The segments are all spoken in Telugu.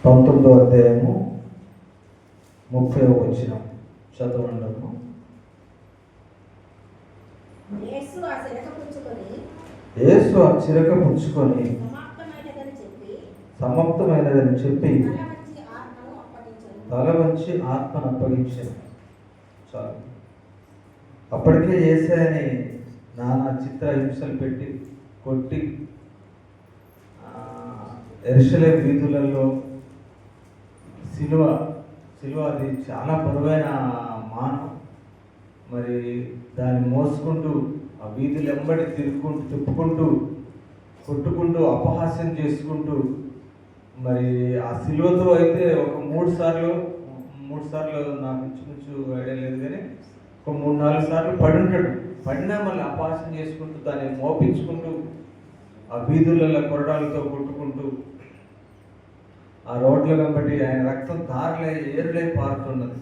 19వ అధ్యాయము 30వ వచనం చదవండము. యేసు ఆ చిరక పుచ్చుకొని సమాప్తమైనదని చెప్పి తల వంచి ఆత్మను అప్పగించాను. చాలు. అప్పటికే యేసయ్యని నానా చిత్ర హింసలు పెట్టి కొట్టి యెరూషలేము వీధులలో సిలువ అది చాలా బరువైన మానం. మరి దాన్ని మోసుకుంటూ ఆ వీధులు వెంబడి తిప్పుకుంటూ కొట్టుకుంటూ అపహాస్యం చేసుకుంటూ, మరి ఆ సిలువతో అయితే ఒక మూడు సార్లు నాకు ఇంచుమించు ఐడియా లేదు, కానీ ఒక 3-4 సార్లు పడినా మళ్ళీ అపహాస్యం చేసుకుంటూ దాన్ని మోపించుకుంటూ ఆ వీధులలో కొరడాలతో కొట్టుకుంటూ ఆ రోడ్ల వెంబడి ఆయన రక్తం ఏరులై పారుతున్నది.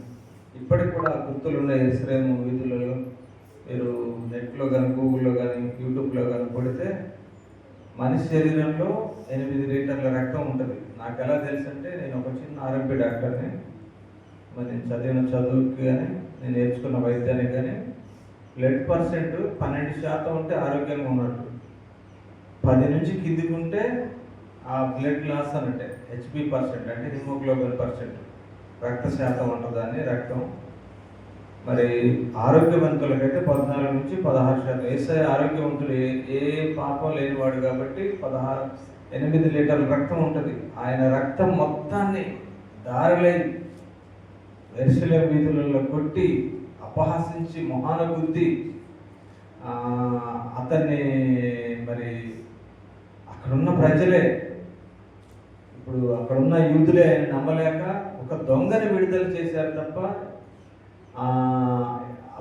ఇప్పటికి కూడా గుర్తులు ఉన్నాయి. యెరూషలేము వీధులలో మీరు నెట్లో కానీ గూగుల్లో కానీ యూట్యూబ్లో కానీ కొడితే మనిషి శరీరంలో 8 లీటర్ల రక్తం ఉంటుంది. నాకు ఎలా తెలుసు అంటే, నేను ఒక చిన్న ఆర్ఎంపీ డాక్టర్ని. మరి నేను చదివిన చదువుకి కానీ నేను నేర్చుకున్న వైద్యానికి కానీ బ్లడ్ పర్సెంట్ 12% ఉంటే ఆరోగ్యంగా ఉన్నట్టు, 10 నుంచి కిందికి ఉంటే ఆ బ్లడ్ లాస్ అన్నట్టే. హెచ్బి పర్సెంట్ అంటే హిమోగ్లోబిన్ పర్సెంట్, రక్త శాతం ఉంటుందని రక్తం. మరి ఆరోగ్యవంతులకైతే 14 నుంచి 16%. యేసయ్య ఆరోగ్యవంతుడు, ఏ పాపం లేనివాడు కాబట్టి 8 లీటర్ల రక్తం ఉంటుంది. ఆయన రక్తం మొత్తాన్ని దారిలై యెరూషలేము వీధులలో కొట్టి అపహాసించి మొహాన గుద్ది అతన్ని, మరి అక్కడున్న ప్రజలే, ఇప్పుడు అక్కడున్న యూదులే ఆయన నమ్మలేక ఒక దొంగని విడుదల చేశారు తప్ప,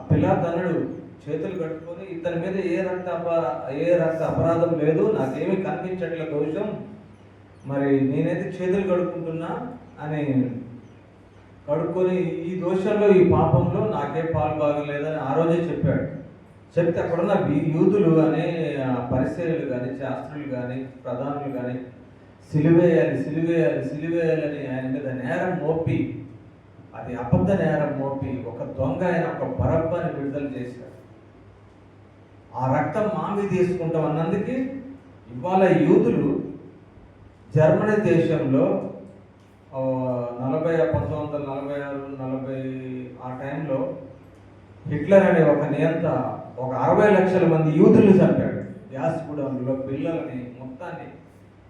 పిలాతనుడు చేతులు కట్టుకొని ఇతని మీద ఏ రక్త అపరాధం లేదు, నాకేమీ కనిపించట్లే దోషం, మరి నేనైతే చేతులు కడుక్కుంటున్నా అని కడుక్కొని ఈ దోషంలో ఈ పాపంలో నాకే పాలు బాగలేదని ఆ రోజే చెప్పాడు. చెప్తే అక్కడున్న యూదులు కానీ పరిసయ్యులు కానీ శాస్త్రులు కానీ ప్రధానులు కానీ సిలువేయాలని ఆయన మీద నేరం మోపి, అది అబద్ధ నేరం మోపి ఒక దొంగ ఆయన ఒక బరబ్బని విడుదల చేశాడు. ఆ రక్తం మామి తీసుకుంటాం అన్నందుకు ఇవాళ యూదులు జర్మనీ దేశంలో 1946-40 ఆ టైంలో హిట్లర్ అనే ఒక నియంత ఒక 60 లక్షల మంది యూదుల్ని చంపాడు. యాస్గూడెంలో పిల్లలని మొత్తాన్ని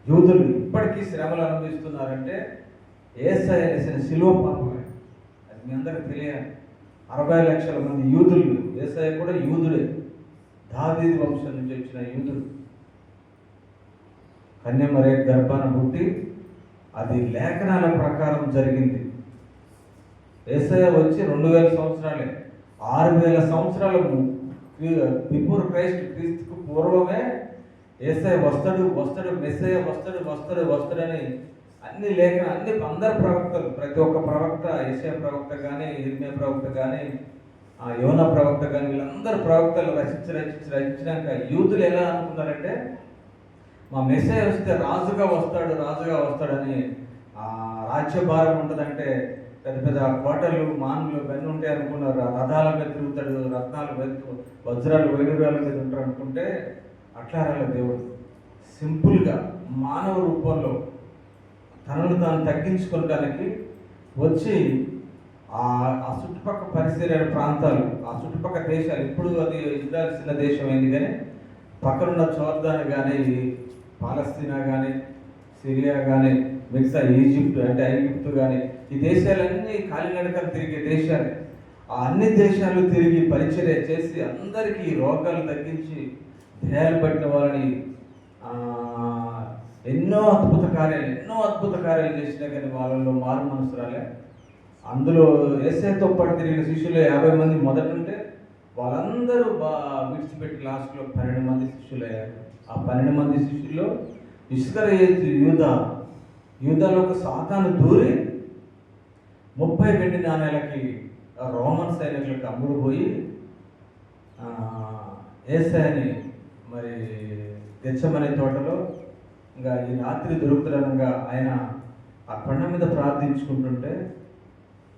యూదులు ఇప్పటికీ శ్రమలు అనుభవిస్తున్నారంటే యేసయ్య వేసిన సిలువ పాపమే. అది మీ అందరికీ తెలియాలి. 60 లక్షల మంది యూదులు, యేసయ్య కూడా యూదుడే, దావీదు వంశం నుంచి వచ్చిన యూదుడు. కన్యమరే గర్భాన పుట్టి అది లేఖనాల ప్రకారం జరిగింది. యేసయ్య వచ్చి 2000 సంవత్సరాలే, 6000 సంవత్సరాలు బిఫోర్ క్రీస్తుకు పూర్వమే యేసయ్య వస్తాడు మెస్సయ్య వస్తాడని అన్ని అందరు ప్రవక్తలు, ప్రతి ఒక్క ప్రవక్త, యెషయా ప్రవక్త కానీ, ఇర్మీయా ప్రవక్త కానీ, యోనా ప్రవక్త కానీ, వీళ్ళందరూ ప్రవక్తలు రచించినాక యూదులు ఎలా అనుకున్నారంటే, మా మెస్సయ్య వస్తే రాజుగా వస్తాడని, రాజ్యభారం ఉంటుందంటే పెద్ద పెద్ద కోటలు మానులు ఇవన్నీ ఉంటాయి అనుకున్నారు. రథాల మీద తిరుగుతాడు, రత్నాలు వజ్రాలు వైడూర్యాల మీద ఉంటారు అనుకుంటే అట్లా రాలే. దేవుడు సింపుల్గా మానవ రూపంలో తనను తాను తగ్గించుకోవడానికి వచ్చి ఆ చుట్టుపక్కల పరిసర ప్రాంతాలు, ఆ చుట్టుపక్కల దేశాలు, ఇప్పుడు అది ఇజ్రాయెల్ చిన్న దేశం అయింది, కానీ పక్కనున్న జోర్దాన్ కానీ, పాలస్తీనా కానీ, సిరియా కానీ, మిగతా ఈజిప్ట్ అంటే ఐగుప్తు కానీ, ఈ దేశాలన్నీ కాలినడకలు తిరిగే దేశాలు. ఆ అన్ని దేశాలు తిరిగి పరిచర్య చేసి అందరికీ రోగాలు తగ్గించి దేహాలు పట్టిన వాళ్ళని ఎన్నో అద్భుత కార్యాలు చేసినా కానీ వాళ్ళలో మారు మనసు రాలే. అందులో యేసయ్యతో పాటు తిరిగిన శిష్యులు 50 మంది మొదట ఉంటే వాళ్ళందరూ విడిచిపెట్టి లాస్ట్లో 12 మంది శిష్యులు అయ్యారు. ఆ 12 మంది శిష్యుల్లో ఇస్కరియోతు యూదాలో ఒక సాతాను దూరి 30 వెండి నాణేలకి రోమన్ సైనికులకు అమ్ముడు పోయి యేసయ్యని మరి గెత్సెమనే తోటలో ఇంకా ఈ రాత్రి దొరుకుతున్నగా ఆయన ఆ కొండ మీద ప్రార్థించుకుంటుంటే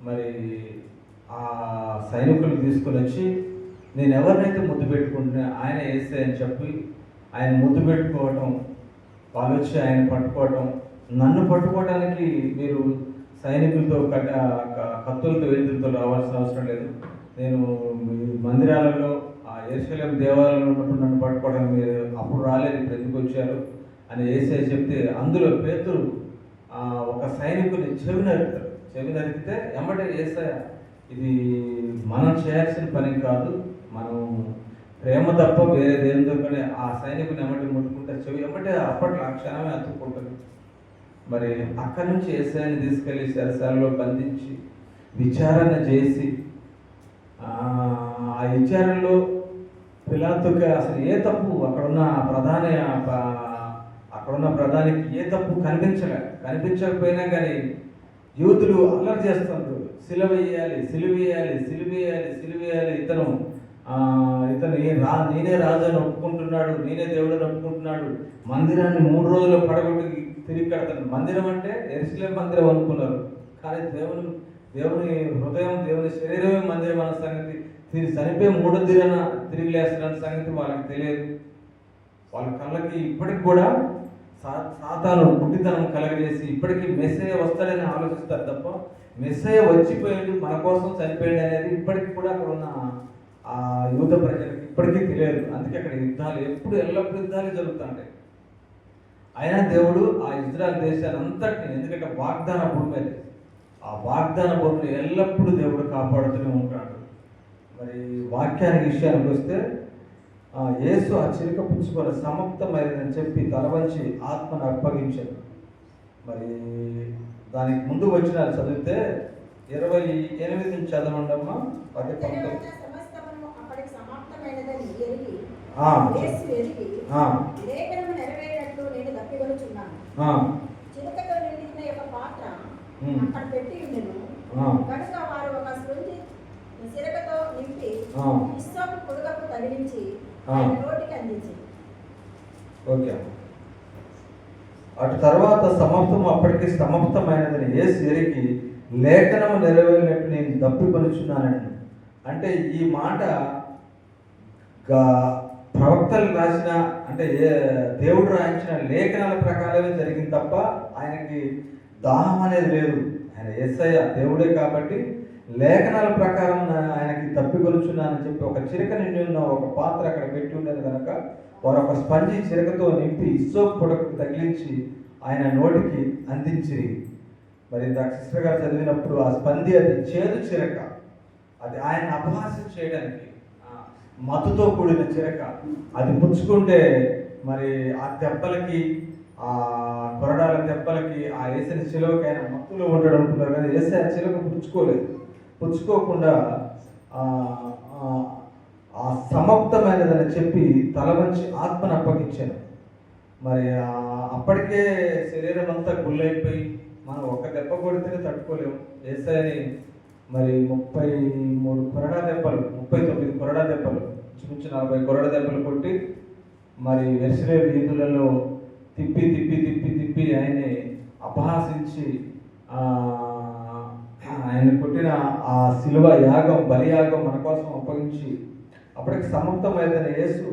మరి ఆ సైనికులు తీసుకొని వచ్చి నేను ఎవరినైతే ముద్దు పెట్టుకుంటున్నా ఆయన వేస్తే అని చెప్పి ఆయన ముద్దు పెట్టుకోవటం, వాళ్ళు వచ్చి ఆయన పట్టుకోవటం. నన్ను పట్టుకోవడానికి మీరు సైనికులతో కత్తులతో వేతులతో రావాల్సిన అవసరం లేదు. నేను మీ మందిరాలలో యెరూషలేము దేవాలయంలో ఉన్నప్పుడు నన్ను పట్టుకోవడానికి మీరు అప్పుడు రాలేదు, ఇప్పుడు ఎందుకు వచ్చారు అని యేసయ్య చెప్తే అందులో పేతురు ఒక సైనికుని చెవి నరికితే ఎమ్మటే యేసయ్య ఇది మనం చేయాల్సిన పని కాదు, మనం ప్రేమ తప్ప వేరే దేని దొరకని ఆ సైనికుని ఎమ్మటి ముట్టుకుంటే చెవి ఎమ్మటే అప్పట్లో ఆ క్షణమే అతుక్కుంటుంది. మరి అక్కడి నుంచి యేసయ్యని తీసుకెళ్ళి చెరసాలలో బంధించి విచారణ చేసి ఆ విచారణలో పిలాతుకి అసలు ఏ తప్పు అక్కడున్న ప్రధానికి ఏ తప్పు కనిపించకపోయినా కానీ యూదులు అల్లరి చేస్తున్నారు, సిలువ వేయాలి, ఇతను నేనే రాజు అని ఒప్పుకుంటున్నాడు, నేనే దేవుడు అని ఒప్పుకుంటున్నాడు, మందిరాన్ని 3 రోజులు పడగొట్టి తిరిగి కడతాడు. మందిరం అంటే యెరూషలేము మందిరం అనుకున్నారు, కానీ దేవుని హృదయం, దేవుని శరీరమే మందిరం అన్న సంగతి, చనిపోయి 3 దినాన తిరిగి లేస్తున్న సంగతి వాళ్ళకి తెలియదు. వాళ్ళ కళ్ళకి ఇప్పటికి కూడా సాతాను గుడ్డితనం కలగజేసి ఇప్పటికీ మెస్సయ్య వస్తాడని ఆలోచిస్తారు తప్ప మెస్సయ్య వచ్చిపోయాడు మన కోసం చనిపోయాడు అనేది ఇప్పటికి కూడా అక్కడ ఉన్న ఆ యూద ప్రజలకు ఇప్పటికీ తెలియదు. అందుకే అక్కడ యుద్ధాలు ఎల్లప్పుడూ యుద్ధాలు జరుగుతుంటాయి. అయినా దేవుడు ఆ ఇజ్రాయెల్ దేశాన్ని అంతటిని, ఎందుకంటే వాగ్దాన భూమి అది, ఆ వాగ్దాన భూమిని ఎల్లప్పుడూ దేవుడు కాపాడుతూనే ఉంటాడు. మరి వాక్యానికి విషయానికి వస్తే యేసు ఆ చిలుక పుచ్చుకొని సమాప్తమైందని చెప్పి తల వంచి ఆత్మను అప్పగించాడు. మరి దానికి ముందు వచ్చిన చదివితే 28 నుంచి చదవండమ్మా. 19. చిలుకతో నిండిన యొక్క పాత్ర అక్కడ పెట్టి ఉండెను కనుక వారు ఒక స్పంజి చిరకతో నింపి ఇస్సోపు పొడుగకు తగిలించి ఆయన నోటికి అందించి. ఓకే. అటు తర్వాత అప్పటికి సమాప్తమైనదని యేసు ఎరిగి లేఖనము నెరవేరినట్టు నేను దప్పికొనుచున్నానని. అంటే ఈ మాట ప్రవక్తలు రాసిన, అంటే దేవుడు రాయించిన లేఖనాల ప్రకారమే జరిగింది తప్ప ఆయనకి దాహం అనేది లేదు. ఆయన యేసయ్య దేవుడే కాబట్టి లేఖనాల ప్రకారం ఆయనకి తప్పికొనుచున్నానని చెప్పి ఒక చిరక నిండి ఉన్న ఒక పాత్ర అక్కడ పెట్టి ఉండేది కనుక వారు ఒక స్పంజి చిరకతో నింపి ఇస్సోపు పొడకు తగిలించి ఆయన నోటికి అందించిరి. మరి సిస్టర్ గారు చదివినప్పుడు ఆ స్పంది అది చేదు చిరక, అది ఆయన అపహాస్యం చేయడానికి మత్తుతో కూడిన చిరక, అది పుచ్చుకుంటే మరి ఆ దెబ్బలకి, ఆ కొరడాల దెబ్బలకి, ఆ యేసని శిలువకి ఆయన మత్తులో ఉంటాడు అనుకున్నారు కానీ యేసే ఆ చిలుక పుచ్చుకోకుండా ఆ సమాప్తమైనదని చెప్పి తల వంచి ఆత్మను అప్పగించాను. మరి అప్పటికే శరీరం అంతా గుల్లైపోయి మనం ఒక దెబ్బ కొడితేనే తట్టుకోలేము. యేసయ్యని మరి 39 కొరడా దెబ్బలు చుంచి 40 కొరడా దెబ్బలు కొట్టి మరి యెరూషలేము వీధులలో తిప్పి ఆయన్ని అపహాసించి ఆయన కొట్టిన ఆ శిలువ యాగం, బలియాగం మన కోసం అప్పగించి అప్పటికి సమాప్తమైందని యేసు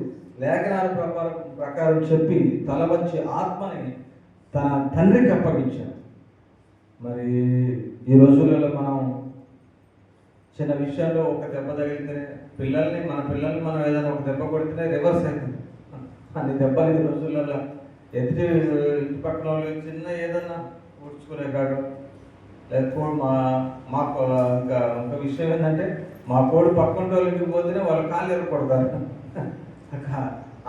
లేఖనాల ప్రకారం చెప్పి తల వంచి ఆత్మని తన తండ్రికి అప్పగించాడు. మరి ఈ రోజులలో మనం చిన్న విషయాల్లో ఒక దెబ్బ తగిలితేనే మన పిల్లల్ని మనం ఏదైనా ఒక దెబ్బ కొడితేనే రివర్స్ అవుతుంది. అన్ని దెబ్బలు ఈ రోజులలో ఎదుటి ఇంటి పక్కన వాళ్ళు చిన్న ఏదన్నా ఊడ్చుకునే కాడు, లేకపోతే మాకు ఇంకా విషయం ఏంటంటే మా కోడి పక్కన వాళ్ళకి పోతేనే వాళ్ళ కాళ్ళు ఎరగొడతారు.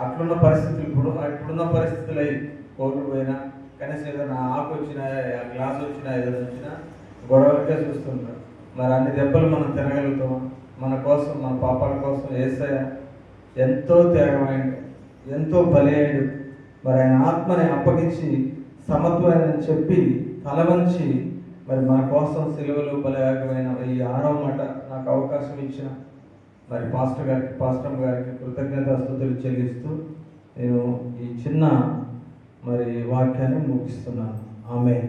అట్లున్న పరిస్థితులు ఇప్పుడున్న పరిస్థితులు అయ్యి కోళ్ళు పోయినా కనీసం ఏదైనా ఆకు వచ్చినా, గ్లాస్ వచ్చినా, ఏదైనా వచ్చినా గొడవలకే చూస్తుంటారు. మరి అన్ని దెబ్బలు మనం తినగలుగుతామా? మన కోసం, మన పాపాల కోసం యేసయ్య ఎంతో త్యాగమైండు, ఎంతో బలి అయ్యాడు. మరి ఆయన ఆత్మని అప్పగించి సమత్వమైనని చెప్పి తల వంచి మరి మన కోసం సిలువలో బలియాగమైన ఈ 6వ మాట నాకు అవకాశం ఇచ్చిన మరి పాస్టర్ గారికి కృతజ్ఞతాస్తుతులు చెల్లిస్తూ నేను ఈ చిన్న మరి వాక్యాన్ని ముగిస్తున్నాను. ఆమేన్.